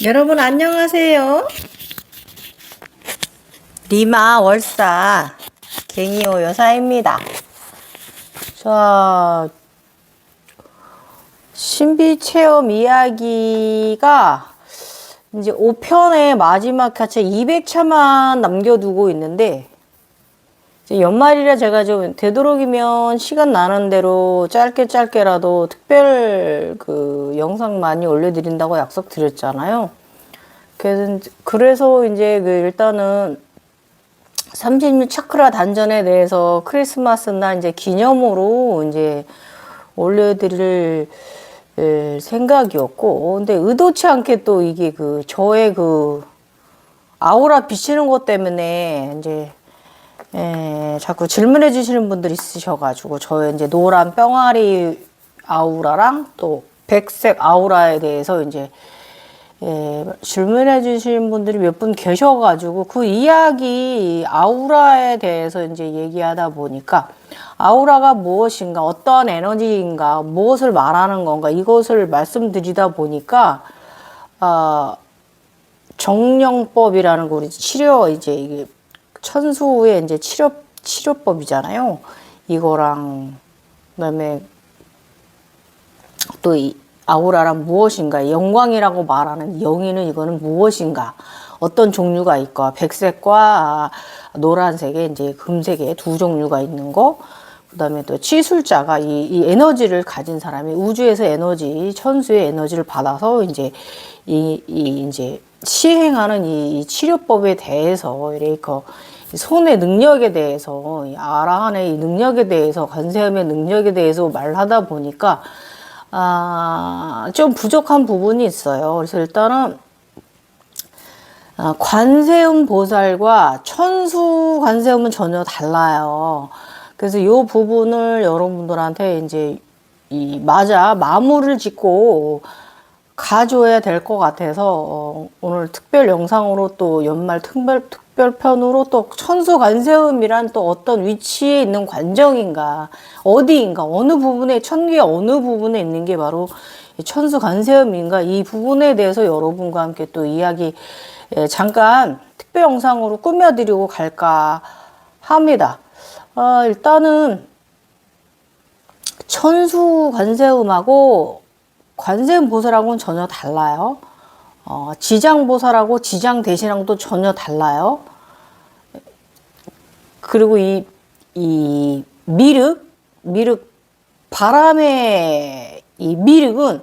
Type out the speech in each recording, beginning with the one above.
여러분 안녕하세요. 리마 월사 갱이오 여사입니다. 자, 신비 체험 이야기가 이제 5편의 마지막 자체 200차만 남겨두고 있는데, 이제 연말이라 제가 좀 되도록이면 시간 나는 대로 짧게라도 특별 영상 많이 올려드린다고 약속드렸잖아요. 그래서 이제 일단은 36 차크라 단전에 대해서 크리스마스 날 이제 기념으로 이제 올려드릴 생각이었고, 근데 의도치 않게 또 이게 저의 아우라 비치는 것 때문에 이제 자꾸 질문해 주시는 분들이 있으셔가지고, 저의 이제 노란 뿅아리 아우라랑 또 백색 아우라에 대해서 이제 질문해 주시는 분들이 몇 분 계셔가지고, 그 이야기 아우라에 대해서 이제 얘기하다 보니까 아우라가 무엇인가, 어떠한 에너지인가, 무엇을 말하는 건가, 이것을 말씀드리다 보니까 정령법이라는 거, 우리 치료, 이제 이게 천수의 이제 치료법이잖아요. 이거랑 그다음에 또 이 아우라란 무엇인가, 영광이라고 말하는 영이는 이거는 무엇인가, 어떤 종류가 있고, 백색과 노란색에 이제 금색에 두 종류가 있는 거, 그다음에 또 치술자가 이 에너지를 가진 사람이 우주에서 에너지, 천수의 에너지를 받아서 이제 이제 시행하는 이 치료법에 대해서, 이렇게 손의 능력에 대해서, 이 아라한의 이 능력에 대해서, 관세음의 능력에 대해서 말하다 보니까 좀 부족한 부분이 있어요. 그래서 일단은 관세음 보살과 천수 관세음은 전혀 달라요. 그래서 이 부분을 여러분들한테 이제 마무리를 짓고 가줘야 될 것 같아서, 오늘 특별 영상으로 또 연말 특별편으로 또 천수 관세음이란 또 어떤 위치에 있는 관정인가, 어디인가, 어느 부분에, 천기의 어느 부분에 있는 게 바로 천수 관세음인가, 이 부분에 대해서 여러분과 함께 또 이야기 잠깐 특별 영상으로 꾸며드리고 갈까 합니다. 일단은 천수 관세음하고 관세음 보살하고는 전혀 달라요. 지장 보살하고 지장 대신하고도 전혀 달라요. 그리고 이 미륵, 바람의 이 미륵은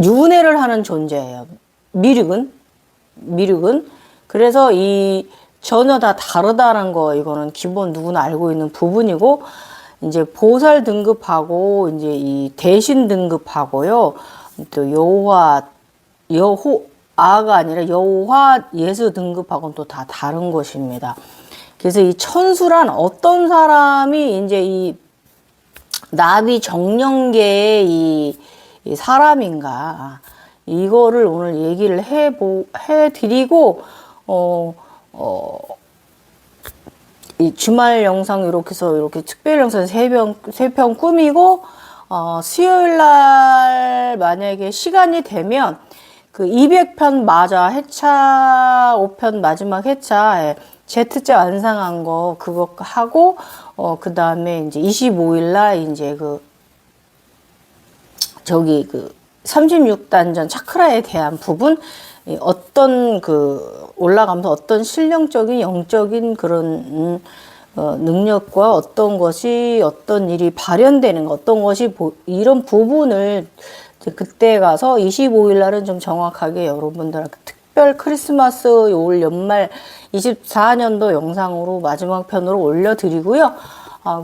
윤회를 하는 존재예요. 미륵은. 그래서 전혀 다 다르다는 거, 이거는 기본 누구나 알고 있는 부분이고, 이제 보살 등급하고 이제 이 대신 등급하고요, 또 여호아가 아니라 여호화 예수 등급하고는 또 다 다른 것입니다. 그래서 이 천수란 어떤 사람이 이제 이 나비 정령계의 이 사람인가, 이거를 오늘 얘기를 해드리고, 이 주말 영상 이렇게 해서 이렇게 특별 영상 세 편 꾸미고, 수요일 날 만약에 시간이 되면 200편 회차 5편 마지막 회차 Z자 완성한 거 그거 하고, 그 다음에 이제 25일 날 이제 36단전 차크라에 대한 부분, 어떤 올라가면서 어떤 실령적인 영적인 그런 능력과 어떤 일이 발현되는 거, 어떤 것이 이런 부분을 그때 가서 25일 날은 좀 정확하게 여러분들한테 특별 크리스마스 올 연말 24년도 영상으로 마지막 편으로 올려드리고요.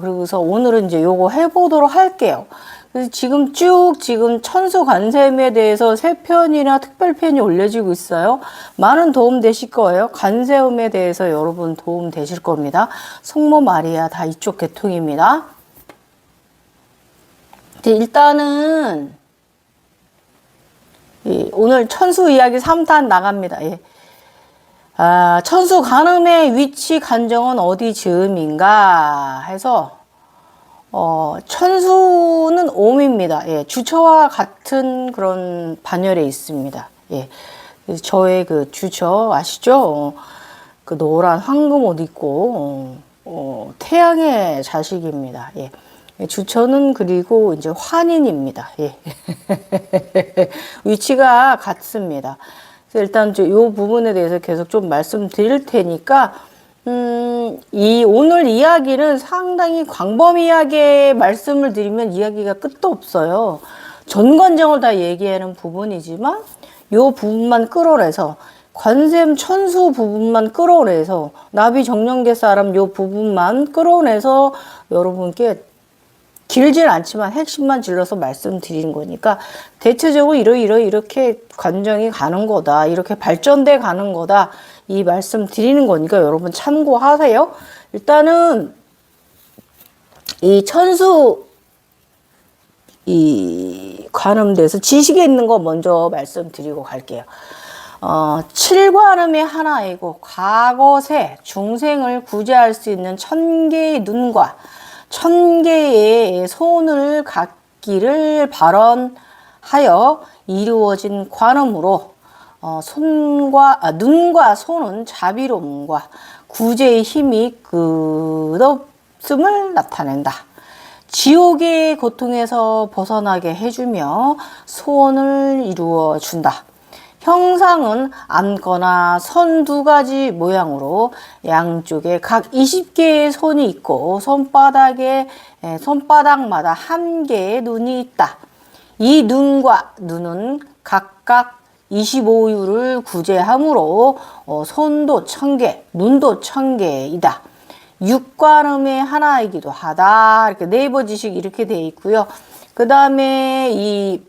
그리고서 오늘은 이제 요거 해보도록 할게요. 그래서 지금 천수 관세음에 대해서 3편이나 특별편이 올려지고 있어요. 많은 도움 되실 거예요. 관세음에 대해서 여러분 도움 되실 겁니다. 성모 마리아 다 이쪽 계통입니다. 일단은 오늘 천수 이야기 3탄 나갑니다. 천수 간음의 위치 간정은 어디 즈음인가 해서, 천수는 옴입니다. 예, 주처와 같은 그런 반열에 있습니다. 예, 그래서 저의 그 주처 아시죠? 그 노란 황금 옷 입고 태양의 자식입니다. 예. 주처는 그리고 이제 환인입니다. 예. 위치가 같습니다. 그래서 일단 이 부분에 대해서 계속 좀 말씀드릴 테니까 오늘 이야기는 상당히 광범위하게 말씀을 드리면 이야기가 끝도 없어요. 전관정을 다 얘기하는 부분이지만 이 부분만 끌어내서 관셈 천수 부분만 끌어내서 나비 정령계 사람 요 부분만 끌어내서 여러분께 길진 않지만 핵심만 질러서 말씀드리는 거니까 대체적으로 이렇게 관정이 가는 거다. 이렇게 발전돼 가는 거다. 이 말씀 드리는 거니까 여러분 참고하세요. 일단은 이 천수 이 관음돼서 지식에 있는 거 먼저 말씀드리고 갈게요. 7관음의 하나이고 과거세 중생을 구제할 수 있는 1000개의 눈과 1000개의 손을 갖기를 발언하여 이루어진 관음으로 눈과 손은 자비로움과 구제의 힘이 끝없음을 나타낸다. 지옥의 고통에서 벗어나게 해주며 소원을 이루어 준다. 형상은 앉거나 선 2가지 모양으로 양쪽에 각 20개의 손이 있고 손바닥마다 1개의 눈이 있다. 이 눈은 각각 25유를 구제하므로 손도 1000개, 눈도 1000개이다. 육관음의 하나이기도 하다. 이렇게 네이버 지식 이렇게 되어 있고요. 그 다음에 이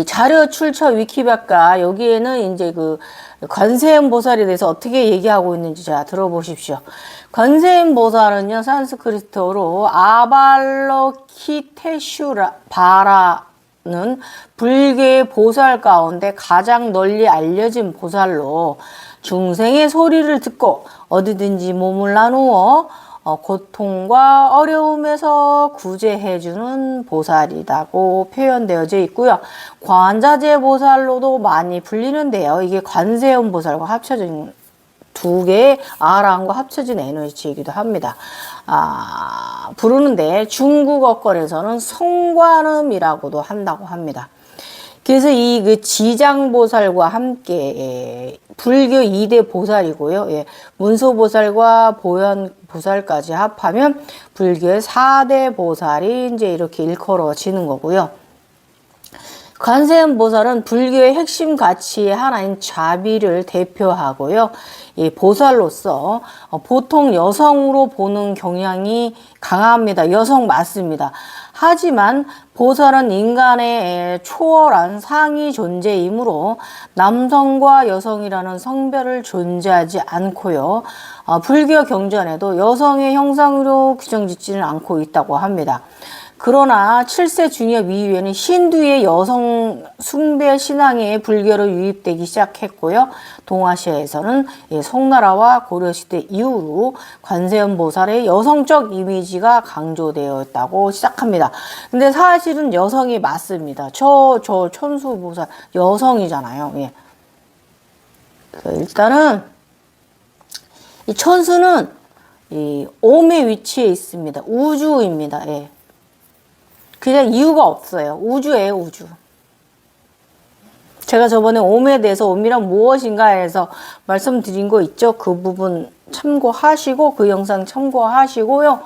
자료 출처 위키백과 여기에는 이제 그 관세음 보살에 대해서 어떻게 얘기하고 있는지 자 들어보십시오. 관세음 보살은요 산스크리트어로 아발로키테슈라 바라는 불교의 보살 가운데 가장 널리 알려진 보살로 중생의 소리를 듣고 어디든지 몸을 나누어 고통과 어려움에서 구제해주는 보살이라고 표현되어져 있고요. 관자재 보살로도 많이 불리는데요. 이게 관세음 보살과 합쳐진 2개의 아랑과 합쳐진 에너지이기도 합니다. 부르는데 중국어권에서는 성관음이라고도 한다고 합니다. 그래서 이 지장보살과 함께 불교 2대 보살이고요. 문소보살과 보현보살까지 합하면 불교의 4대 보살이 이제 이렇게 일컬어지는 거고요. 관세음 보살은 불교의 핵심 가치의 하나인 자비를 대표하고요. 이 보살로서 보통 여성으로 보는 경향이 강합니다. 여성 맞습니다. 하지만 보살은 인간의 초월한 상위 존재이므로 남성과 여성이라는 성별을 존재하지 않고요. 불교 경전에도 여성의 형상으로 규정짓지는 않고 있다고 합니다. 그러나 7세 중엽 이후에는 힌두의 여성 숭배 신앙에 불교로 유입되기 시작했고요. 동아시아에서는 송나라와 고려시대 이후로 관세음 보살의 여성적 이미지가 강조되어 있다고 시작합니다. 근데 사실은 여성이 맞습니다. 저 천수 보살 여성이잖아요. 예. 그래서 일단은 이 천수는 이 옴의 위치에 있습니다. 우주입니다. 예. 그냥 이유가 없어요. 우주예요, 우주. 제가 저번에 옴에 대해서 옴이란 무엇인가 해서 말씀드린 거 있죠? 그 부분 참고하시고 그 영상 참고하시고요.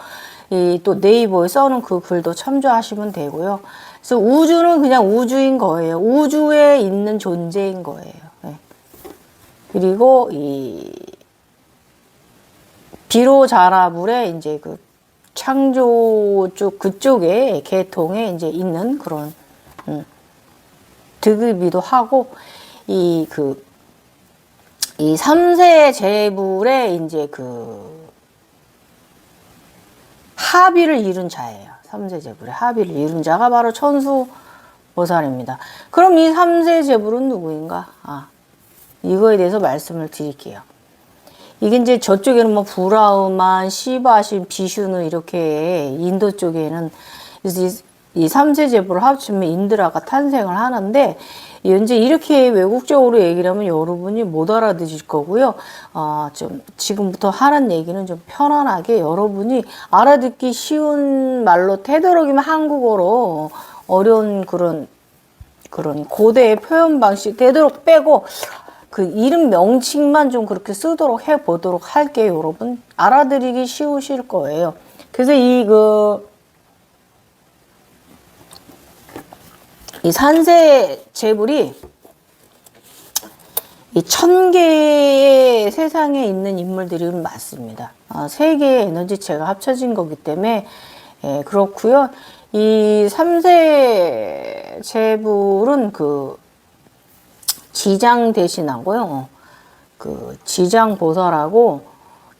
또 네이버에 써놓은 그 글도 참조하시면 되고요. 그래서 우주는 그냥 우주인 거예요. 우주에 있는 존재인 거예요. 네. 그리고 이 비로자라불에 이제 그 창조 쪽 그쪽에 계통에 이제 있는 그런 득이기도 하고 이 3세 재불에 이제 그 합의를 이룬 자예요. 3세 재불에 합의를 이룬 자가 바로 천수 보살입니다. 그럼 이 3세 재불은 누구인가? 이거에 대해서 말씀을 드릴게요. 이게 이제 저쪽에는 뭐 브라흐만, 시바신, 비슈누 이렇게 인도 쪽에는 이 3세 제부를 합치면 인드라가 탄생을 하는데 이제 이렇게 외국적으로 얘기를 하면 여러분이 못 알아들으실 거고요. 좀 지금부터 하는 얘기는 좀 편안하게 여러분이 알아듣기 쉬운 말로 되도록이면 한국어로 어려운 그런 고대의 표현 방식 되도록 빼고 그 이름 명칭만 좀 그렇게 쓰도록 해보도록 할게요, 여러분. 알아들이기 쉬우실 거예요. 그래서 이 산세 제불이 이 1000개의 세상에 있는 인물들이 맞습니다. 3개의 에너지체가 합쳐진 거기 때문에 그렇고요. 이 3세 제불은 그 지장 대신하고요. 그 지장 보살하고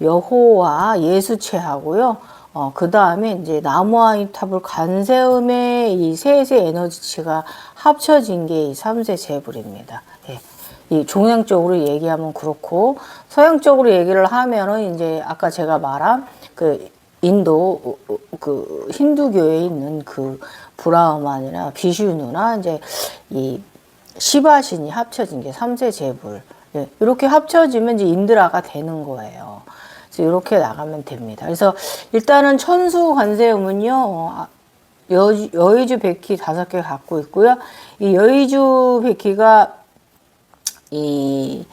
여호와 예수체하고요. 그 다음에 이제 나무아미타불 관세음의 이 셋의 에너지체가 합쳐진 게 이 3세 제불입니다. 예. 이 종양적으로 얘기하면 그렇고, 서양적으로 얘기를 하면은 이제 아까 제가 말한 그 인도 그 힌두교에 있는 그 브라흐만이나 비슈누나 이제 이 시바신이 합쳐진 게 3세 제불. 예. 이렇게 합쳐지면 이제 인드라가 되는 거예요. 이렇게 나가면 됩니다. 그래서 일단은 천수 관세음은요, 여의주 백희 5개 갖고 있고요. 이 여의주 백희가 이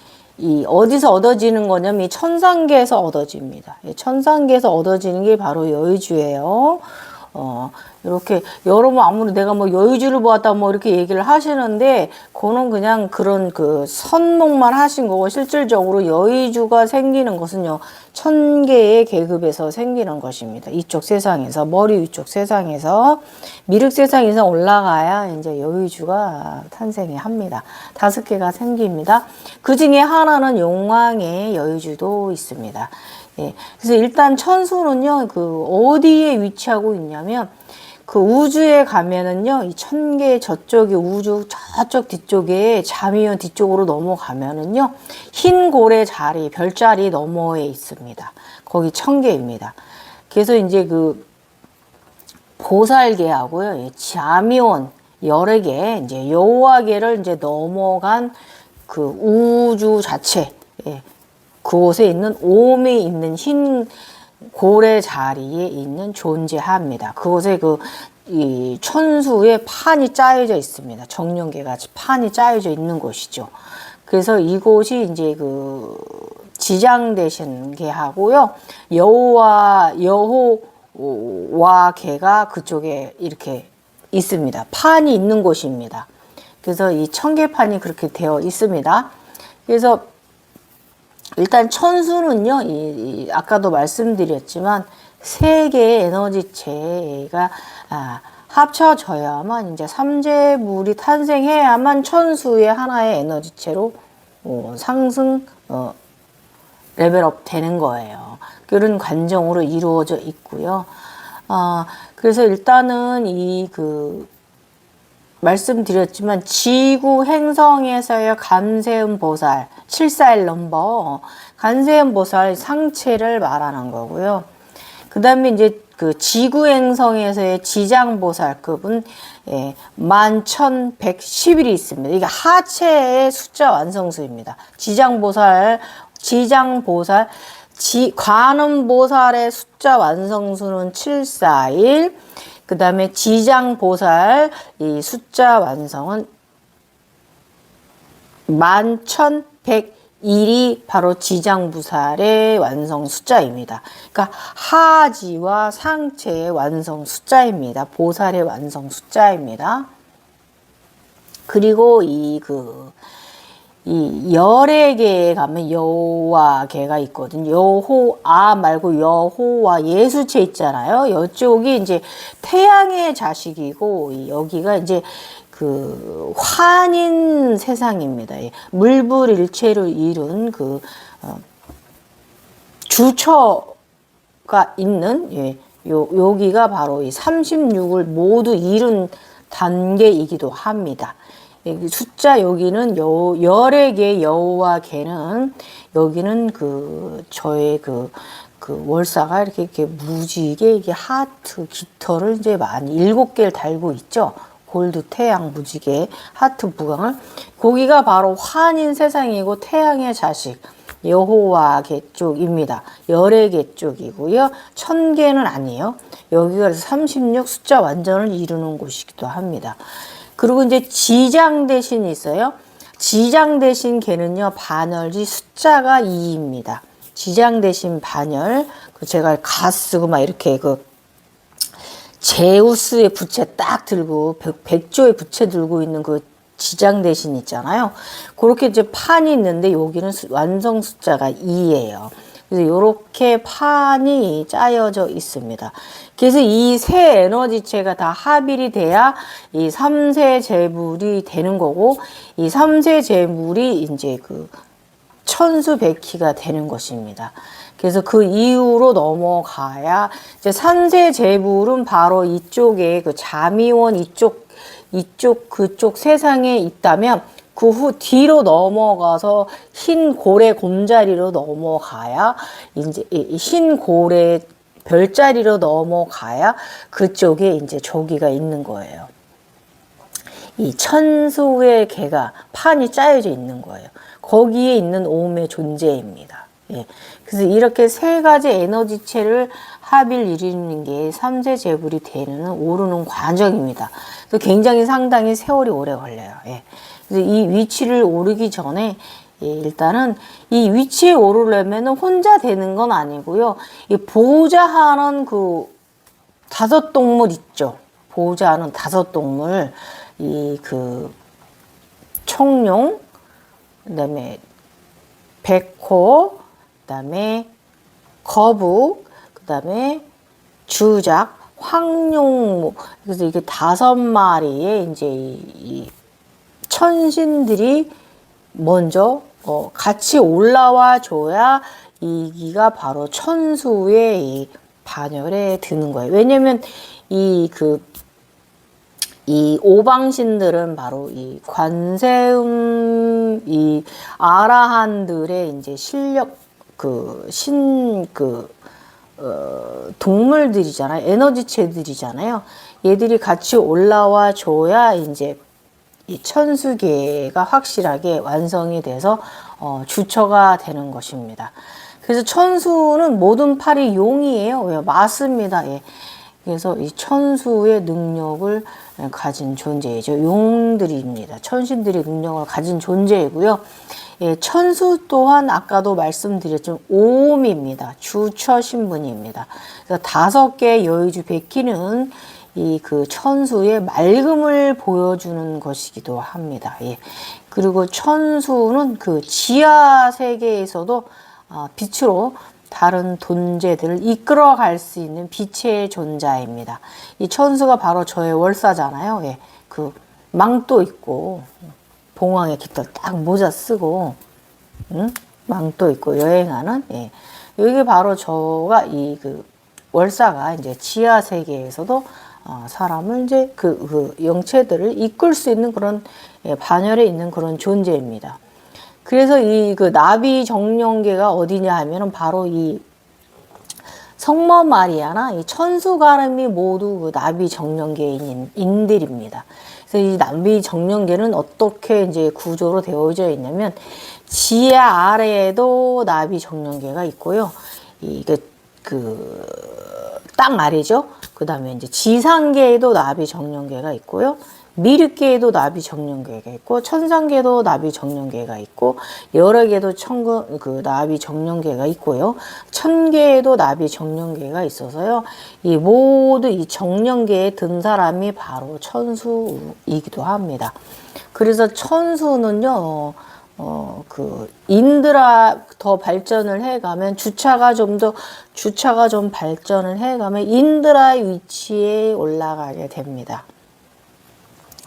어디서 얻어지는 거냐면 이 천상계에서 얻어집니다. 천상계에서 얻어지는 게 바로 여의주예요. 이렇게 여러분 아무리 내가 뭐 여의주를 보았다 뭐 이렇게 얘기를 하시는데 그거는 그냥 그런 그 선목만 하신 거고 실질적으로 여의주가 생기는 것은요 1000개의 계급에서 생기는 것입니다. 이쪽 세상에서 머리 위쪽 세상에서 미륵 세상 이상 올라가야 이제 여의주가 탄생이 합니다. 5개가 생깁니다. 그 중에 하나는 용왕의 여의주도 있습니다. 예. 그래서 일단 천수는요, 그 어디에 위치하고 있냐면, 그 우주에 가면은요, 이 1000개 저쪽에 우주 저쪽 뒤쪽에 자미원 뒤쪽으로 넘어가면은요, 흰 고래 자리, 별자리 너머에 있습니다. 거기 1000개입니다. 그래서 이제 그 보살계하고요, 자미원 여러 개, 이제 여호와계를 이제 넘어간 그 우주 자체, 예. 그곳에 있는 오음이 있는 흰 고래 자리에 있는 존재합니다. 그곳에 이 천수의 판이 짜여져 있습니다. 정령계 같이 판이 짜여져 있는 곳이죠. 그래서 이곳이 이제 그 지장 대신 계하고요. 여호와 계가 그쪽에 이렇게 있습니다. 판이 있는 곳입니다. 그래서 이 1000개 판이 그렇게 되어 있습니다. 그래서 일단 천수는요, 아까도 말씀드렸지만, 3개의 에너지체가 합쳐져야만, 이제 3제물이 탄생해야만 천수의 하나의 에너지체로 상승, 레벨업 되는 거예요. 그런 관정으로 이루어져 있고요. 그래서 일단은 말씀드렸지만 지구 행성에서의 간세음 보살 741 넘버 간세음 보살 상체를 말하는 거고요. 그 다음에 이제 그 지구 행성에서의 지장 보살급은 11,111이 있습니다. 이게 하체의 숫자 완성수입니다. 지장 보살 관음 보살의 숫자 완성수는 741. 그 다음에 지장보살 이 숫자 완성은 11,101이 바로 지장보살의 완성 숫자입니다. 그러니까 하지와 상체의 완성 숫자입니다. 보살의 완성 숫자입니다. 그리고 이 열의 계에 가면 여호와 계가 있거든요. 여호아 말고 여호와 예수체 있잖아요. 이쪽이 이제 태양의 자식이고 여기가 이제 그 환인 세상입니다. 물불일체를 이룬 그 주처가 있는 여기가 바로 이 36을 모두 이룬 단계이기도 합니다. 숫자 여기는 열의 개 여우와 개는 여기는 저의 월사가 이렇게 무지개 이게 하트 깃털을 이제 많이 7개를 달고 있죠. 골드 태양 무지개 하트 부강을 거기가 바로 환인 세상이고 태양의 자식 여호와 개 쪽입니다. 열의 개 쪽이고요. 1000개는 아니에요. 여기가 36 숫자 완전을 이루는 곳이기도 합니다. 그리고 이제 지장 대신이 있어요. 지장 대신 개는요, 반열지 숫자가 2입니다. 지장 대신 반열, 제가 가 쓰고 막 이렇게 제우스의 부채 딱 들고, 백조의 부채 들고 있는 지장 대신 있잖아요. 그렇게 이제 판이 있는데 여기는 완성 숫자가 2예요. 그래서 이렇게 판이 짜여져 있습니다. 그래서 이 세 에너지체가 다 합일이 돼야 이 3세 재물이 되는 거고, 이 3세 재물이 이제 천수백희가 되는 것입니다. 그래서 그 이후로 넘어가야 이제 3세 재물은 바로 이쪽에 자미원 그쪽 세상에 있다면 그 후 뒤로 넘어가서 흰 고래 곰자리로 넘어가야 이제 흰 고래 별자리로 넘어가야 그쪽에 이제 조기가 있는 거예요. 이 천수의 개가 판이 짜여져 있는 거예요. 거기에 있는 오음의 존재입니다. 예. 그래서 이렇게 세 가지 에너지체를 합일 이루는 게 3세 재물이 되는 오르는 과정입니다. 그래서 굉장히 상당히 세월이 오래 걸려요. 예. 그래서 이 위치를 오르기 전에 일단은 이 위치에 오르려면 혼자 되는 건 아니고요. 이 보호자하는 5동물 있죠. 보호자하는 5동물 청룡, 그다음에 백호, 그다음에 거북, 그다음에 주작, 황룡. 그래서 이게 5마리의 이제 이 천신들이 먼저 같이 올라와 줘야 이기가 바로 천수의 이 반열에 드는 거예요. 왜냐면 이 오방신들은 바로 이 관세음 이 아라한들의 이제 실력 동물들이잖아요. 에너지체들이잖아요. 얘들이 같이 올라와 줘야 이제 이 천수계가 확실하게 완성이 돼서 주처가 되는 것입니다. 그래서 천수는 모든 팔이 용이에요. 왜? 맞습니다. 예. 그래서 이 천수의 능력을 가진 존재이죠. 용들입니다. 천신들의 능력을 가진 존재이고요. 예, 천수 또한 아까도 말씀드렸지만 오음입니다. 주처 신분입니다. 그래서 5개 여의주 백희는 이 천수의 맑음을 보여주는 것이기도 합니다. 예. 그리고 천수는 지하 세계에서도 빛으로 다른 존재들을 이끌어갈 수 있는 빛의 존재입니다. 이 천수가 바로 저의 월사잖아요. 예. 망토 입고 봉황의 깃털 딱 모자 쓰고 망토 입고 여행하는 예. 이게 바로 저가 월사가 이제 지하 세계에서도 사람을 이제 영체들을 이끌 수 있는 그런 반열에 있는 그런 존재입니다. 그래서 이 나비 정령계가 어디냐 하면은 바로 이 성모 마리아나 이 천수가름이 모두 나비 정령계인 인들입니다. 그래서 이 나비 정령계는 어떻게 이제 구조로 되어져 있냐면 지하 아래에도 나비 정령계가 있고요. 땅 아래죠. 그 다음에 이제 지상계에도 나비 정령계가 있고요. 미륵계에도 나비 정령계가 있고, 천상계도 나비 정령계가 있고, 여러 개도 나비 정령계가 있고요. 1000개에도 나비 정령계가 있어서요. 이 모두 이 정령계에 든 사람이 바로 천수이기도 합니다. 그래서 천수는요, 인드라 더 발전을 해가면 주차가 좀 발전을 해가면 인드라의 위치에 올라가게 됩니다.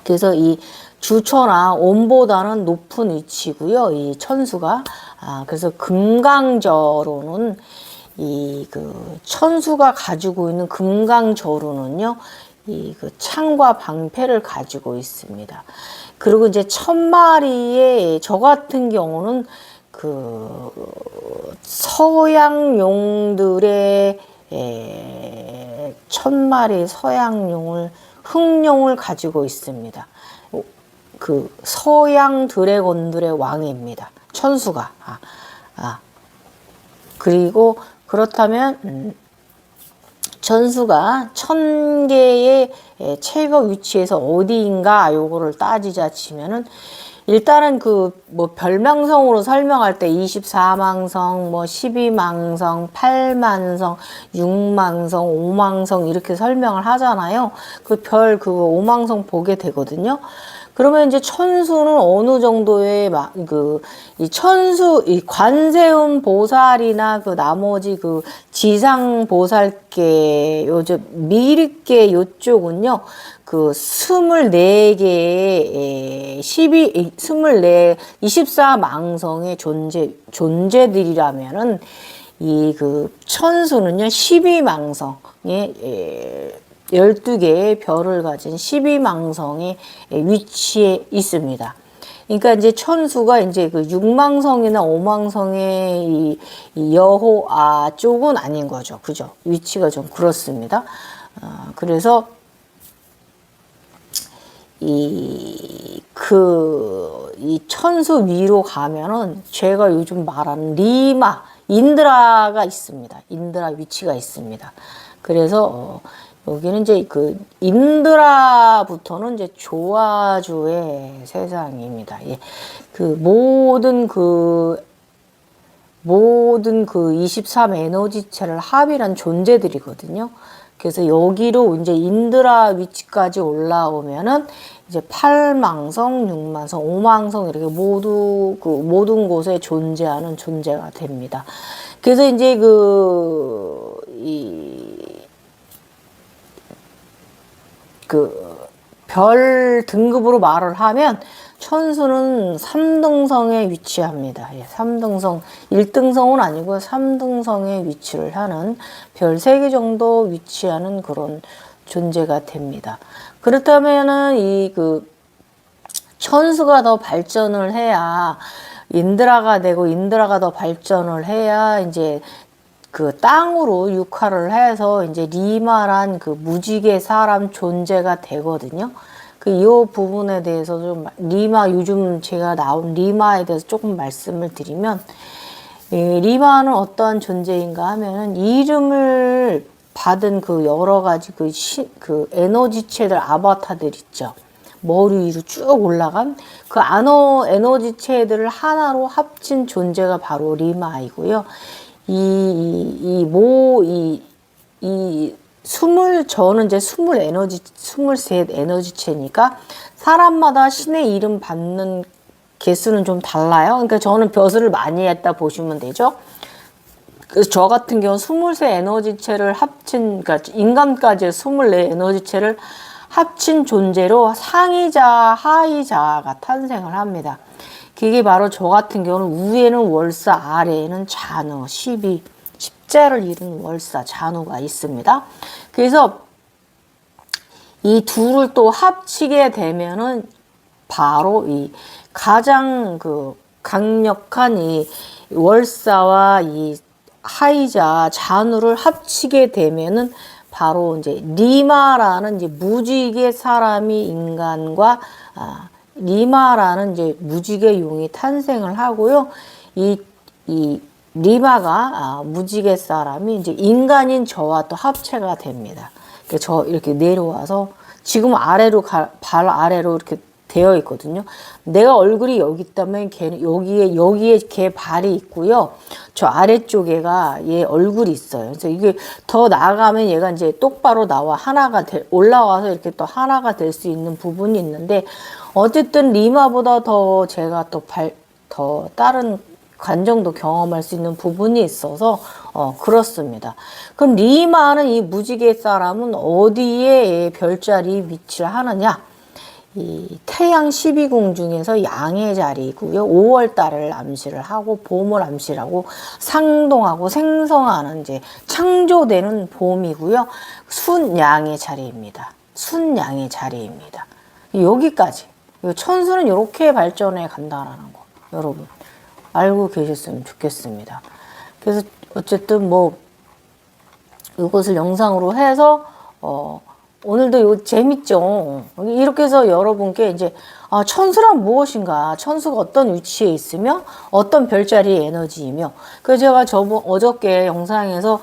그래서 이 주처나 옴보다는 높은 위치고요. 이 천수가 그래서 금강저로는 천수가 가지고 있는 금강저로는요. 이 그 창과 방패를 가지고 있습니다. 그리고 이제 천마리의 저 같은 경우는 그 서양용들의 천마리 서양용을 흑룡을 가지고 있습니다. 그 서양 드래곤들의 왕입니다. 천수가. 그리고 그렇다면 천수가 1000개의 체거 위치에서 어디인가 요거를 따지자 치면은 일단은 그 뭐 별명성으로 설명할 때 24망성, 뭐 12망성, 8만성, 6망성, 5망성 이렇게 설명을 하잖아요. 그 별 그 5망성 보게 되거든요. 그러면 이제 천수는 어느 정도의 이 천수 이 관세음 보살이나 그 나머지 그 지상 보살께 요즘 미륵계 요쪽은요. 그 24개의 24망성의 존재들이라면은 이 그 천수는요 12망성의 12개의 별을 가진 12망성의 위치에 있습니다. 그러니까 이제 천수가 이제 그 6망성이나 5망성의 이 여호아 쪽은 아닌 거죠. 그죠? 위치가 좀 그렇습니다. 그래서 이 천수 위로 가면은 제가 요즘 말하는 리마, 인드라가 있습니다. 인드라 위치가 있습니다. 그래서 여기는 이제 그 인드라부터는 이제 조화주의 세상입니다. 예. 그 모든 그 23 에너지체를 합일한 존재들이거든요. 그래서 여기로 이제 인드라 위치까지 올라오면은 이제 8망성, 6망성, 5망성 이렇게 모두 그 모든 곳에 존재하는 존재가 됩니다. 그래서 이제 별 등급으로 말을 하면 천수는 3등성에 위치합니다. 예, 3등성, 1등성은 아니고 3등성에 위치를 하는 별 3개 정도 위치하는 그런 존재가 됩니다. 그렇다면은 천수가 더 발전을 해야 인드라가 되고 인드라가 더 발전을 해야 이제 그 땅으로 육화를 해서 이제 리마란 그 무지개 사람 존재가 되거든요. 이 부분에 대해서 좀 리마 요즘 제가 나온 리마에 대해서 조금 말씀을 드리면 리마는 어떠한 존재인가 하면은 이름을 받은 그 여러 가지 그 에너지체들 아바타들 있죠. 머리 위로 쭉 올라간 그 에너지체들을 하나로 합친 존재가 바로 리마이고요. 저는 이제 23 에너지체니까 사람마다 신의 이름 받는 개수는 좀 달라요. 그러니까 저는 벼슬을 많이 했다 보시면 되죠. 그래서 저 같은 경우는 23 에너지체를 합친, 그러니까 인간까지의 24 에너지체를 합친 존재로 상이자, 하이자가 탄생을 합니다. 그게 바로 저 같은 경우는 위에는 월사, 아래에는 잔우, 10자를 이룬 월사, 잔우가 있습니다. 그래서 이 둘을 또 합치게 되면은 바로 이 가장 그 강력한 이 월사와 이 하이자, 잔우를 합치게 되면은 바로 이제 리마라는 이제 무지개 사람이 인간과 리마라는 이제 무지개 용이 탄생을 하고요. 이 리마가 무지개 사람이 이제 인간인 저와 또 합체가 됩니다. 저 이렇게 내려와서 지금 발 아래로 이렇게 되어 있거든요. 내가 얼굴이 여기 있다면 걔는 여기에 걔 발이 있고요. 저 아래쪽에가 얘 얼굴이 있어요. 그래서 이게 더 나아가면 얘가 이제 똑바로 올라와서 이렇게 또 하나가 될 수 있는 부분이 있는데 어쨌든 리마보다 더 제가 더 다른 관정도 경험할 수 있는 부분이 있어서 그렇습니다. 그럼 리마는 이 무지개 사람은 어디에 별자리 위치를 하느냐? 이 태양 12궁 중에서 양의 자리이고요. 5월 달을 암시를 하고 봄을 암시하고 상동하고 생성하는 이제 창조되는 봄이고요. 순양의 자리입니다. 순양의 자리입니다. 여기까지. 천수는 이렇게 발전해 간다라는 거 여러분 알고 계셨으면 좋겠습니다. 그래서 어쨌든 뭐 이것을 영상으로 해서 오늘도 이거 재밌죠. 이렇게 해서 여러분께 이제 천수란 무엇인가, 천수가 어떤 위치에 있으며 어떤 별자리의 에너지이며, 그래서 제가 어저께 영상에서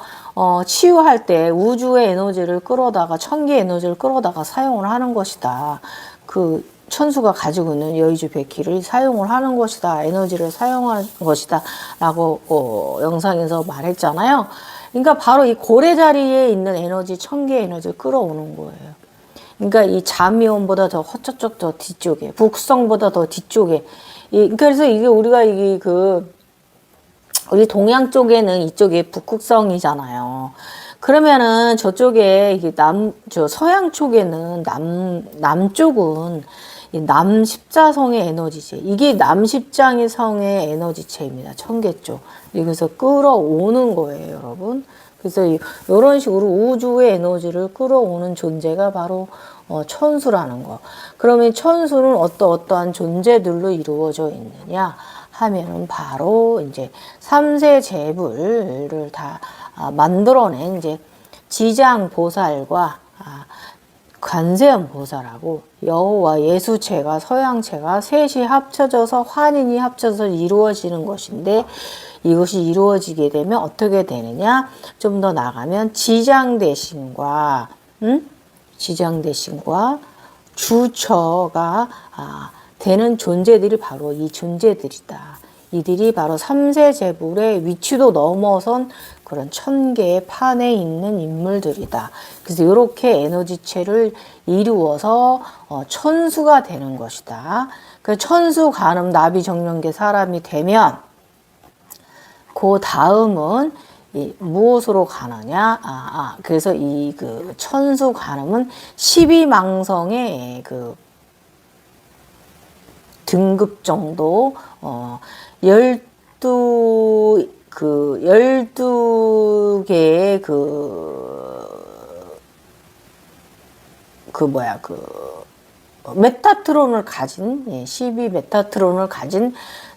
치유할 때 우주의 에너지를 끌어다가 천기의 에너지를 끌어다가 사용을 하는 것이다. 그 천수가 가지고 있는 여의주 백희를 사용을 하는 것이다. 에너지를 사용하는 것이다. 라고 영상에서 말했잖아요. 그러니까 바로 이 고래 자리에 있는 에너지, 천기의 에너지를 끌어오는 거예요. 그러니까 이 자미원보다 더 저쪽 더 뒤쪽에, 북성보다 더 뒤쪽에. 그래서 이게 우리가 우리 동양 쪽에는 이쪽에 북극성이잖아요. 그러면은 저쪽에 이게 서양 쪽에는 남쪽은 이 남십자성의 에너지체. 이게 남십장의 성의 에너지체입니다. 천계 쪽. 여기서 끌어오는 거예요, 여러분. 그래서 이런 식으로 우주의 에너지를 끌어오는 존재가 바로 천수라는 거. 그러면 천수는 어떠한 존재들로 이루어져 있느냐 하면은 바로 이제 삼세 재불을 다 만들어낸 이제 지장 보살과 관세음 보살하고 여호와 예수체가 서양체가 셋이 합쳐져서 환인이 합쳐서 이루어지는 것인데, 이것이 이루어지게 되면 어떻게 되느냐? 좀 더 나가면 지장대신과 주처가 되는 존재들이 바로 이 존재들이다. 이들이 바로 삼세재불의 위치도 넘어선 그런 천계의 판에 있는 인물들이다. 그래서 이렇게 에너지체를 이루어서 천수가 되는 것이다. 그 천수 간음 나비정령계 사람이 되면 그 다음은 무엇으로 가느냐? 그래서 그 천수 간음은 12망성의 그 등급 정도, 12개의 메타트론을 가진, 12메타트론을 가진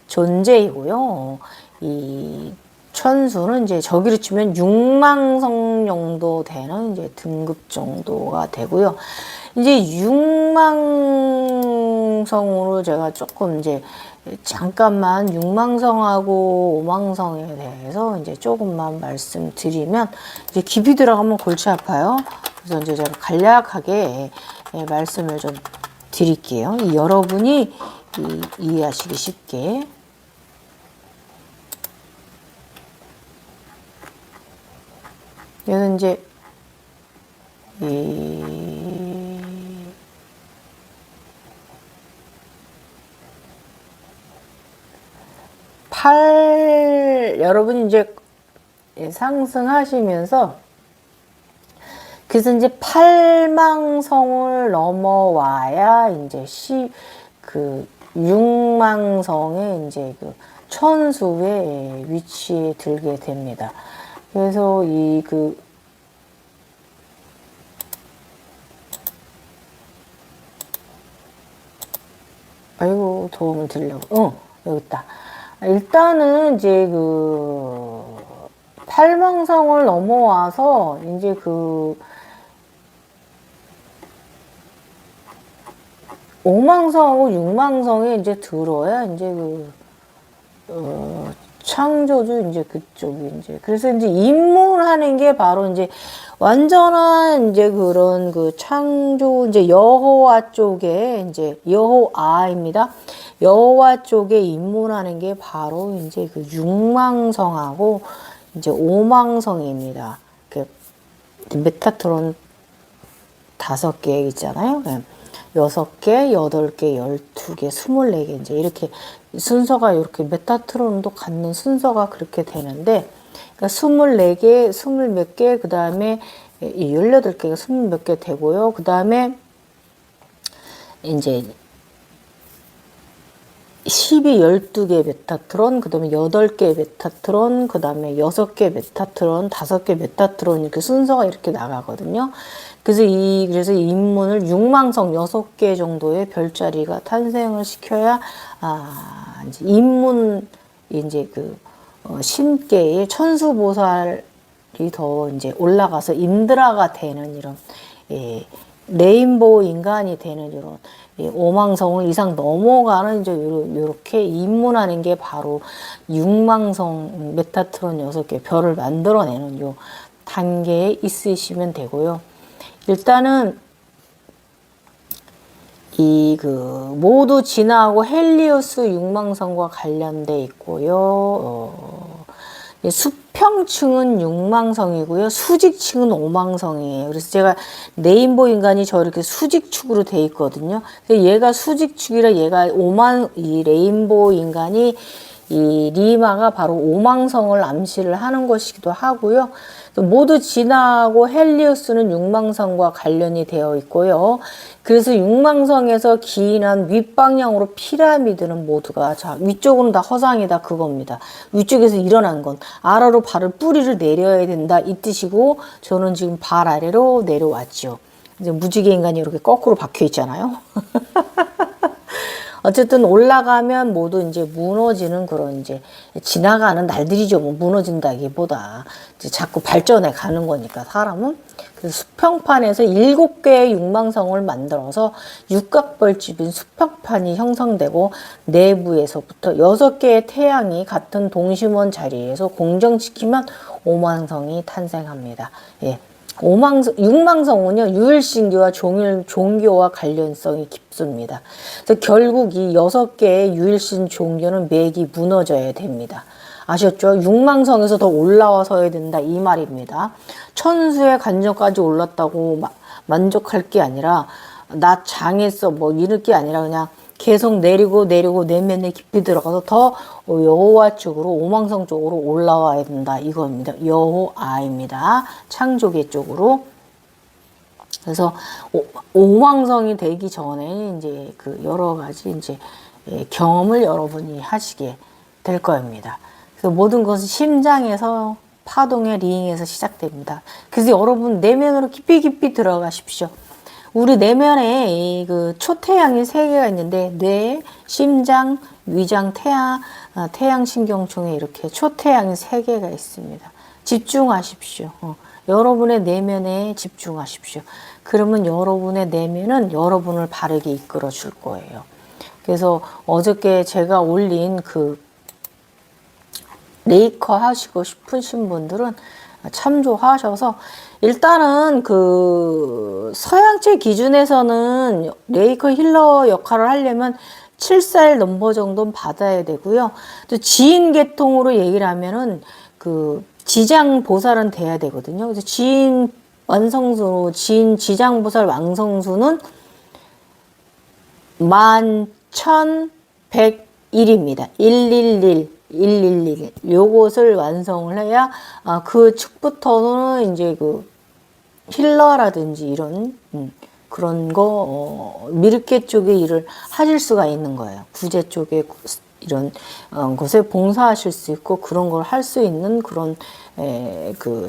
존재이고요. 이 천수는 이제 저기로 치면 6망성 정도 되는 이제 등급 정도가 되고요. 이제 6망성으로 제가 조금 이제 잠깐만 6망성하고 5망성에 대해서 이제 조금만 말씀드리면, 이제 깊이 들어가면 골치 아파요. 그래서 이제 제가 간략하게 말씀을 좀 드릴게요. 여러분이 이해하시기 쉽게. 얘는 이제 여러분이 이제 상승하시면서, 그래서 이제 8망성을 넘어와야 이제 6망성의 이제 그 천수의 위치에 들게 됩니다. 그래서 아이고, 도움을 드리려고. 여기 있다. 일단은 이제 8망성을 넘어와서 이제 5망성하고 6망성에 이제 들어야 이제 창조주 이제 그쪽이 이제, 그래서 이제 입문하는 게 바로 이제 완전한 이제 그런 창조, 이제 여호와 쪽에 이제 여호아입니다. 여호와 쪽에 입문하는 게 바로 이제 6망성하고 이제 5망성입니다. 메타트론 5개 있잖아요. 6개, 8개, 12개, 24개, 이제 이렇게 순서가, 이렇게 메타트론도 갖는 순서가 그렇게 되는데, 그러니까 24개, 20몇 개, 그 다음에 18개가 20몇 개 되고요. 그 다음에 이제 10이 12개 메타트론, 그 다음에 8개 메타트론, 그 다음에 6개 메타트론, 5개 메타트론, 이렇게 순서가 이렇게 나가거든요. 그래서 그래서 이 인문을 육망성 6개 정도의 별자리가 탄생을 시켜야, 이제 인문, 이제 신계의 천수보살이 더 이제 올라가서 인드라가 되는 이런, 레인보우 인간이 되는 이런 오망성을 이상 넘어가는 이제 요렇게 입문하는 게 바로 육망성 메타트론 6개 별을 만들어내는 요 단계에 있으시면 되고요. 일단은 모두 진화하고 헬리오스 육망성과 관련돼 있고요. 수평층은 육망성이고요. 수직층은 오망성이에요. 그래서 제가 레인보우 인간이 저렇게 수직축으로 돼 있거든요. 얘가 수직축이라 얘가 이 레인보우 인간이 이 리마가 바로 오망성을 암시를 하는 것이기도 하고요. 모두 진화하고 헬리오스는 육망성과 관련이 되어 있고요. 그래서 육망성에서 기인한 윗방향으로 피라미드는 모두가 위쪽으로는 다 허상이다 그겁니다. 위쪽에서 일어난 건 아래로 발을 뿌리를 내려야 된다 이 뜻이고 저는 지금 발 아래로 내려왔죠. 이제 무지개 인간이 이렇게 거꾸로 박혀 있잖아요. 어쨌든 올라가면 모두 이제 무너지는 그런 이제 지나가는 날들이죠. 뭐 무너진다기보다 이제 자꾸 발전해 가는 거니까 사람은. 그래서 수평판에서 7개의 육망성을 만들어서 육각벌집인 수평판이 형성되고 내부에서부터 6개의 태양이 같은 동심원 자리에서 공정시키면 오망성이 탄생합니다. 예. 육망성은요, 유일신교와 종교와 관련성이 깊습니다. 그래서 결국 이 6개의 유일신 종교는 맥이 무너져야 됩니다. 아셨죠? 육망성에서 더 올라와서야 된다, 이 말입니다. 천수의 관정까지 올랐다고 만족할 게 아니라, 나 장했어, 뭐, 이럴 게 아니라 그냥 계속 내리고 내면에 깊이 들어가서 더 여호와 쪽으로, 오망성 쪽으로 올라와야 된다. 이겁니다. 여호아입니다. 창조계 쪽으로. 그래서 오망성이 되기 전에 이제 여러 가지 이제 경험을 여러분이 하시게 될 겁니다. 그래서 모든 것은 심장에서 파동의 링에서 시작됩니다. 그래서 여러분 내면으로 깊이 들어가십시오. 우리 내면에 초태양이 3개가 있는데 뇌, 심장, 위장, 태양신경총에 이렇게 초태양이 3개가 있습니다. 집중하십시오. 여러분의 내면에 집중하십시오. 그러면 여러분의 내면은 여러분을 바르게 이끌어 줄 거예요. 그래서 어저께 제가 올린 레이커 하시고 싶으신 분들은 참조하셔서 일단은 서양체 기준에서는 레이커 힐러 역할을 하려면 7살 넘버 정도는 받아야 되고요. 또 지인 계통으로 얘기를 하면은 지장 보살은 돼야 되거든요. 그래서 지인 지장 보살 왕성수는 11,101입니다. 111. 요것을 완성을 해야 그 축부터는 이제 힐러라든지 이런 그런 거 미르케 쪽의 일을 하실 수가 있는 거예요. 구제 쪽에 이런 곳에 봉사하실 수 있고 그런 걸 할 수 있는 그런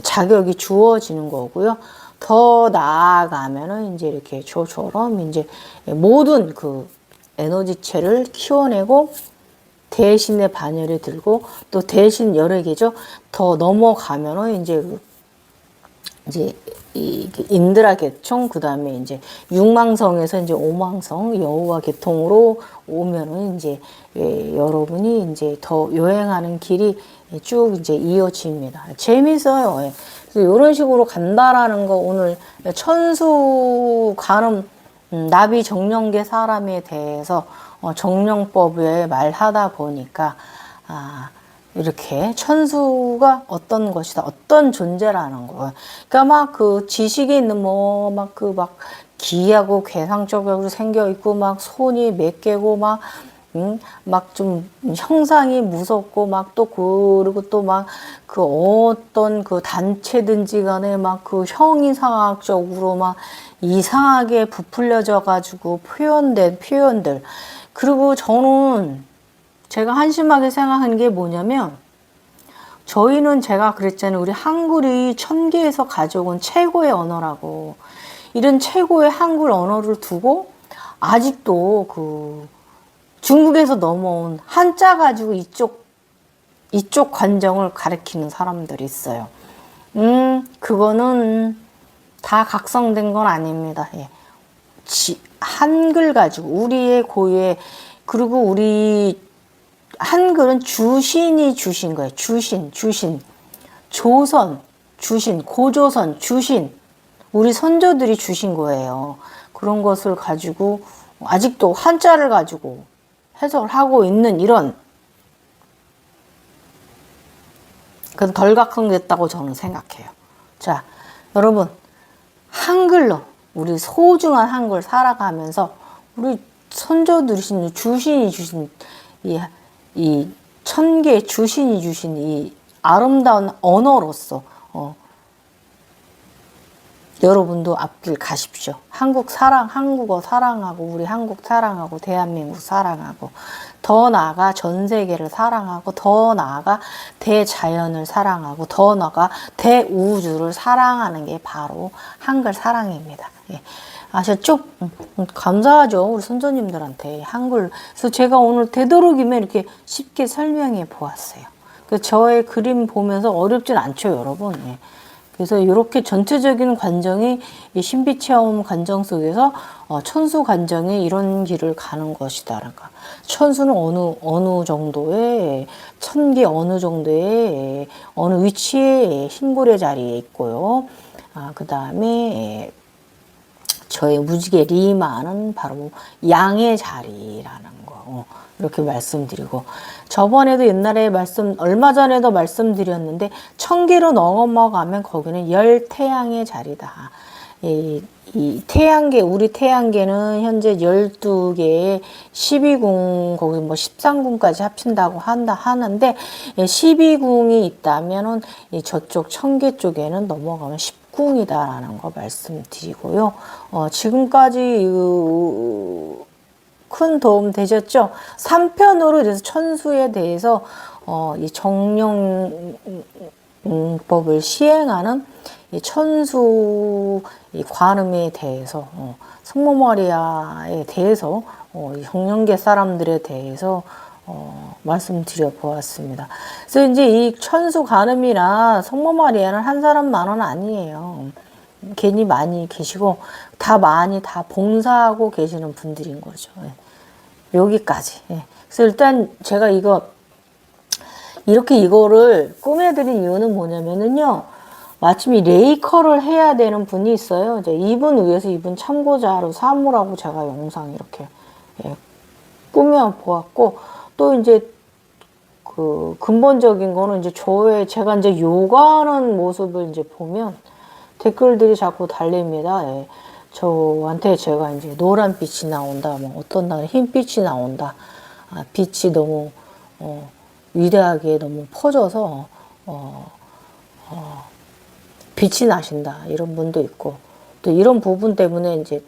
자격이 주어지는 거고요. 더 나아가면은 이제 이렇게 저처럼 이제 모든 에너지체를 키워내고 대신에 반열에 들고 또 대신 여러 개죠. 더 넘어가면은 이제 이 인드라 계통 그다음에 이제 육망성에서 이제 오망성 여호와 계통으로 오면은 이제 여러분이 이제 더 여행하는 길이 쭉 이제 이어집니다. 재밌어요. 예. 그래서 이런 식으로 간다라는 거 오늘 천수 관음 나비 정령계 사람에 대해서 정령법에 말하다 보니까 이렇게 천수가 어떤 것이다, 어떤 존재라는 거. 그러니까 막 지식이 있는 막 기하고 괴상적으로 생겨 있고 막 손이 몇 개고 막 좀 형상이 무섭고 막 또 그리고 또 막 어떤 단체든지 간에 막 형이상학적으로 막 이상하게 부풀려져 가지고 표현된 표현들. 그리고 저는 제가 한심하게 생각한 게 뭐냐면, 저희는 제가 그랬잖아요. 우리 한글이 천계에서 가져온 최고의 언어라고. 이런 최고의 한글 언어를 두고 아직도 그 중국에서 넘어온 한자 가지고 이쪽 관정을 가리키는 사람들이 있어요. 그거는 다 각성된 건 아닙니다. 예. 한글 가지고 우리의 고유의, 그리고 우리 한글은 주신이 주신 거예요. 주신. 조선, 주신, 고조선, 주신. 우리 선조들이 주신 거예요. 그런 것을 가지고 아직도 한자를 가지고 해석을 하고 있는 이런, 그건 덜 각성됐다고 저는 생각해요. 자, 여러분, 한글로 우리 소중한 한글 살아가면서 우리 선조들이 주신이 주신 이 천개 주신이 주신 이 아름다운 언어로서 여러분도 앞길 가십시오. 한국어 사랑하고 우리 한국 사랑하고 대한민국 사랑하고 더 나아가 전 세계를 사랑하고 더 나아가 대자연을 사랑하고 더 나아가 대우주를 사랑하는 게 바로 한글 사랑입니다. 예. 아셨죠? 감사하죠. 우리 선조님들한테 한글. 그래서 제가 오늘 되도록이면 이렇게 쉽게 설명해 보았어요. 저의 그림 보면서 어렵진 않죠, 여러분. 예. 그래서 이렇게 전체적인 관정이 이 신비체험 관정 속에서 천수 관정이 이런 길을 가는 것이다라가. 천수는 어느 정도의 천기 어느 정도의 어느 위치에 흰고래 자리에 있고요. 그 다음에 저의 무지개 리마는 바로 양의 자리라는 거. 이렇게 말씀드리고, 저번에도 옛날에 얼마 전에도 말씀드렸는데, 천계로 넘어가면 거기는 열 태양의 자리다. 이 태양계, 우리 태양계는 현재 12개의 12궁, 거기 뭐 13궁까지 합친다고 하는데, 12궁이 있다면은 저쪽 천계 쪽에는 넘어가면 10궁이다라는 거 말씀드리고요. 지금까지 큰 도움 되셨죠? 3편으로 이래서 천수에 대해서 이 정령법을 시행하는 이 천수 이 관음에 대해서 성모마리아에 대해서 이 정령계 사람들에 대해서 말씀드려 보았습니다. 그래서 이제 이 천수 관음이나 성모마리아는 한 사람만은 아니에요. 괜히 많이 계시고 다 봉사하고 계시는 분들인 거죠. 여기까지. 그래서 일단 제가 이거를 꾸며드린 이유는 뭐냐면은요. 마침 이 레이커를 해야 되는 분이 있어요. 이제 이분 위해서 이분 참고자로 삼으라고 제가 영상 이렇게 꾸며 보았고, 또 이제 그 근본적인 거는 이제 제가 이제 요가하는 모습을 이제 보면 댓글들이 자꾸 달립니다. 저한테 제가 이제 노란 빛이 나온다, 뭐 어떤 날은 흰 빛이 나온다, 빛이 너무 위대하게 너무 퍼져서 빛이 나신다 이런 분도 있고, 또 이런 부분 때문에 이제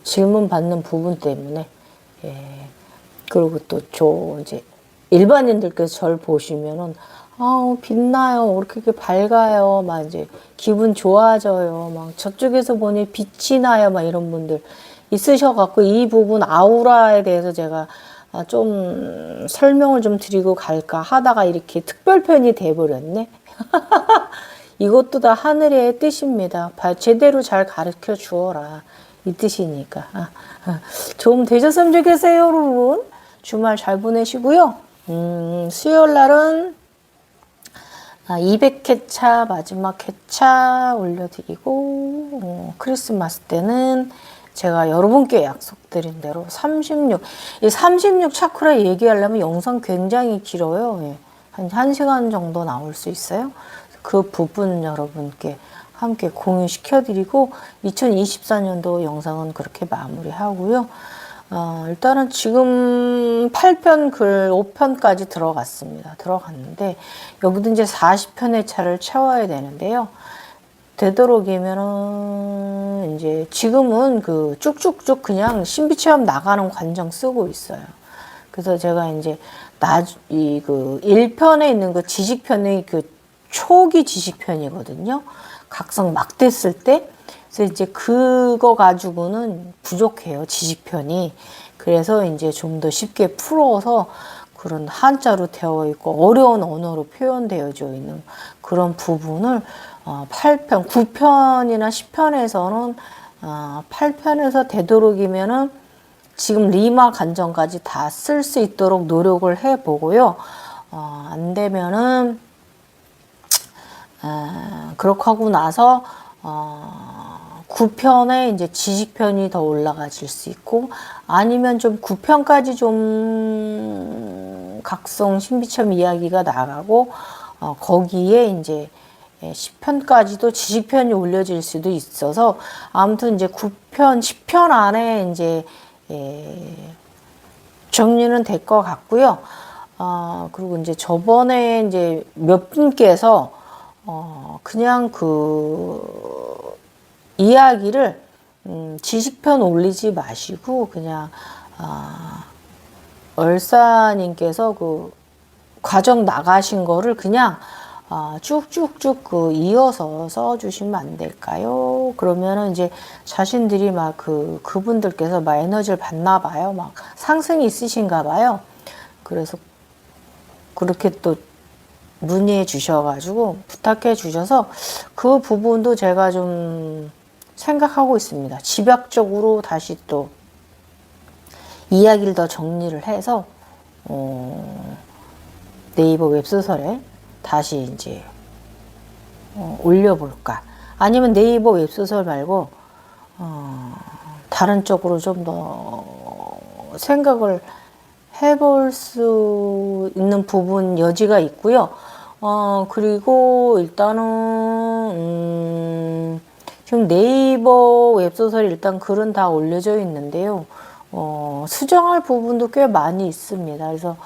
질문 받는 부분 때문에 그리고 또 이제 일반인들께서 저를 보시면은 빛나요. 이렇게 밝아요. 막 이제 기분 좋아져요. 막 저쪽에서 보니 빛이 나요. 막 이런 분들 있으셔갖고 이 부분 아우라에 대해서 제가 좀 설명을 좀 드리고 갈까 하다가 이렇게 특별편이 돼버렸네. 이것도 다 하늘의 뜻입니다. 제대로 잘 가르쳐 주어라. 이 뜻이니까. 좀 되셨으면 좋겠어요, 여러분. 주말 잘 보내시고요. 수요일 날은 200회차 마지막 회차 올려드리고, 크리스마스 때는 제가 여러분께 약속드린 대로 36 차크라 얘기하려면 영상 굉장히 길어요. 한 1시간 정도 나올 수 있어요. 그 부분 여러분께 함께 공유시켜드리고 2024년도 영상은 그렇게 마무리하고요. 일단은 지금 8편 글 5편까지 들어갔는데 여기도 이제 40편의 차를 채워야 되는데요. 되도록이면은 이제 지금은 그 쭉쭉쭉 그냥 신비체험 나가는 관정 쓰고 있어요. 그래서 제가 이제 그 1편에 있는 그 지식편이 그 초기 지식편이거든요. 각성 막 됐을 때. 그래서 이제 그거 가지고는 부족해요, 지식편이. 그래서 이제 좀 더 쉽게 풀어서 그런 한자로 되어 있고 어려운 언어로 표현되어져 있는 그런 부분을 8편, 9편이나 10편에서는 8편에서 되도록이면은 지금 리마 간정까지 다 쓸 수 있도록 노력을 해보고요. 안 되면은 그렇게 하고 나서 9편에 이제 지식편이 더 올라가질 수 있고, 아니면 좀 9편까지 좀 각성 신비체험 이야기가 나가고 거기에 이제 10편까지도 지식편이 올려질 수도 있어서, 아무튼 이제 9편, 10편 안에 이제 정리는 될 것 같고요. 그리고 이제 저번에 이제 몇 분께서 그냥 그 이야기를 지식편 올리지 마시고 그냥 얼싸님께서 그 과정 나가신 거를 그냥 쭉쭉쭉 그 이어서 써주시면 안 될까요? 그러면은 이제 자신들이 막 그분들께서 막 에너지를 받나 봐요. 막 상승이 있으신가 봐요. 그래서 그렇게 또 문의해 주셔가지고 부탁해 주셔서 그 부분도 제가 좀 생각하고 있습니다. 집약적으로 다시 또 이야기를 더 정리를 해서 네이버 웹소설에 다시 이제 올려볼까? 아니면 네이버 웹소설 말고 다른 쪽으로 좀 더 생각을 해볼 수 있는 부분 여지가 있고요. 그리고 일단은 지금 네이버 웹소설이 일단 글은 다 올려져 있는데요. 수정할 부분도 꽤 많이 있습니다. 그래서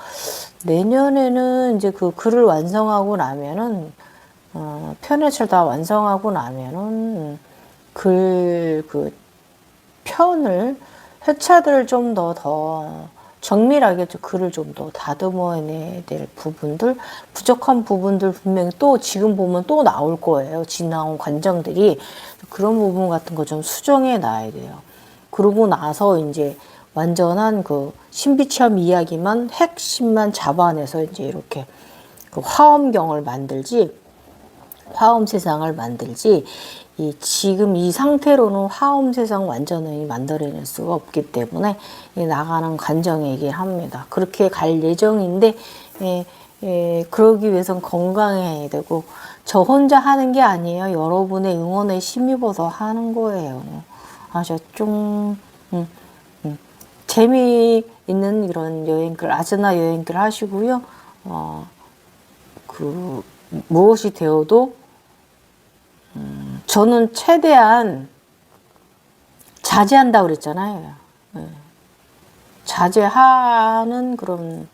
내년에는 이제 그 글을 완성하고 나면은 편애철 다 완성하고 나면은 그 편을 회차들을 좀 더 정밀하게 글을 좀 더 다듬어내야 될 부분들, 부족한 부분들 분명히 또 지금 보면 또 나올 거예요. 지나온 관정들이. 그런 부분 같은 거 좀 수정해 놔야 돼요. 그러고 나서 이제 완전한 그 신비체험 이야기만 핵심만 잡아내서 이제 이렇게 그 화엄경을 만들지, 화엄 세상을 만들지, 지금 이 상태로는 화엄 세상 완전히 만들어낼 수가 없기 때문에 나가는 관정 얘기를 합니다. 그렇게 갈 예정인데, 그러기 위해선 건강해야 되고, 저 혼자 하는 게 아니에요. 여러분의 응원에 힘입어서 하는 거예요. 아셨죠? 재미있는 이런 여행글, 아즈나 여행글 하시고요. 무엇이 되어도, 저는 최대한 자제한다고 그랬잖아요. 자제하는 그런,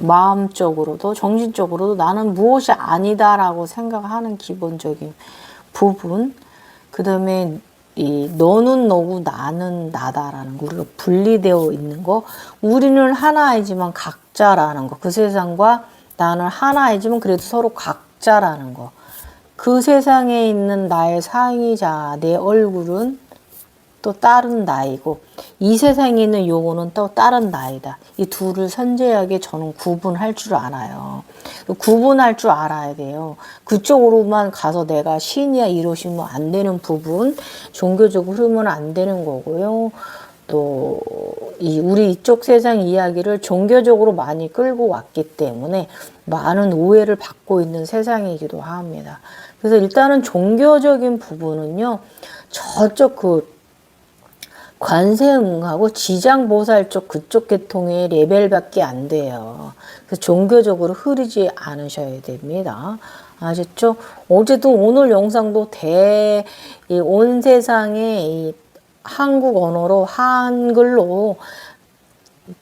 마음적으로도, 정신적으로도 나는 무엇이 아니다라고 생각하는 기본적인 부분, 그 다음에 너는 너고 나는 나다라는 거, 우리가 분리되어 있는 거, 우리는 하나이지만 각자라는 거, 그 세상과 나는 하나이지만 그래도 서로 각자라는 거, 그 세상에 있는 나의 상의자, 내 얼굴은 또 다른 나이고, 이 세상에 있는 요거는 또 다른 나이다. 이 둘을 선제하게 저는 구분할 줄 알아요. 구분할 줄 알아야 돼요. 그쪽으로만 가서 내가 신이야 이러시면 안 되는 부분, 종교적 흐름은 안 되는 거고요. 또 우리 이쪽 세상 이야기를 종교적으로 많이 끌고 왔기 때문에 많은 오해를 받고 있는 세상이기도 합니다. 그래서 일단은 종교적인 부분은요, 저쪽 관세음하고 지장보살 쪽 그쪽 계통의 레벨밖에 안 돼요. 그래서 종교적으로 흐르지 않으셔야 됩니다. 아셨죠? 어제도 오늘 영상도 온 세상에 이 한국 언어로 한글로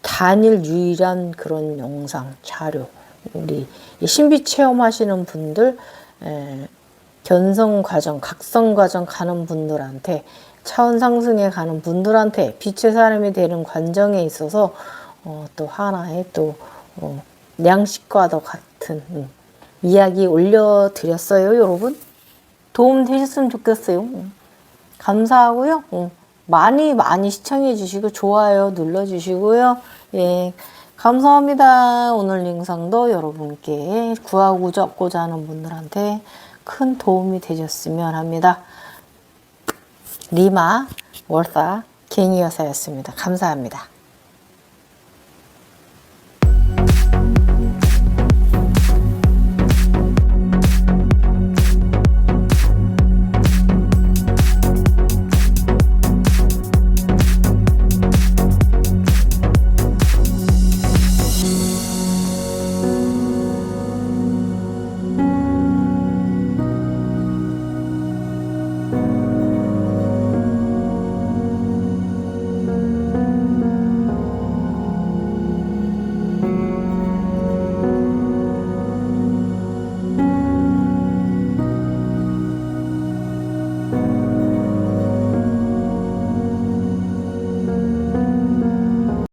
단일 유일한 그런 영상 자료, 우리 신비 체험하시는 분들, 견성 과정, 각성 과정 가는 분들한테, 차원 상승에 가는 분들한테 빛의 사람이 되는 관정에 있어서 또 하나의 또 냥식과도 같은 이야기 올려드렸어요, 여러분. 도움 되셨으면 좋겠어요. 감사하고요. 많이 많이 시청해 주시고 좋아요 눌러주시고요. 예, 감사합니다. 오늘 영상도 여러분께 구하고자 하는 분들한테 큰 도움이 되셨으면 합니다. 리마 월사 갱이여사였습니다. 감사합니다.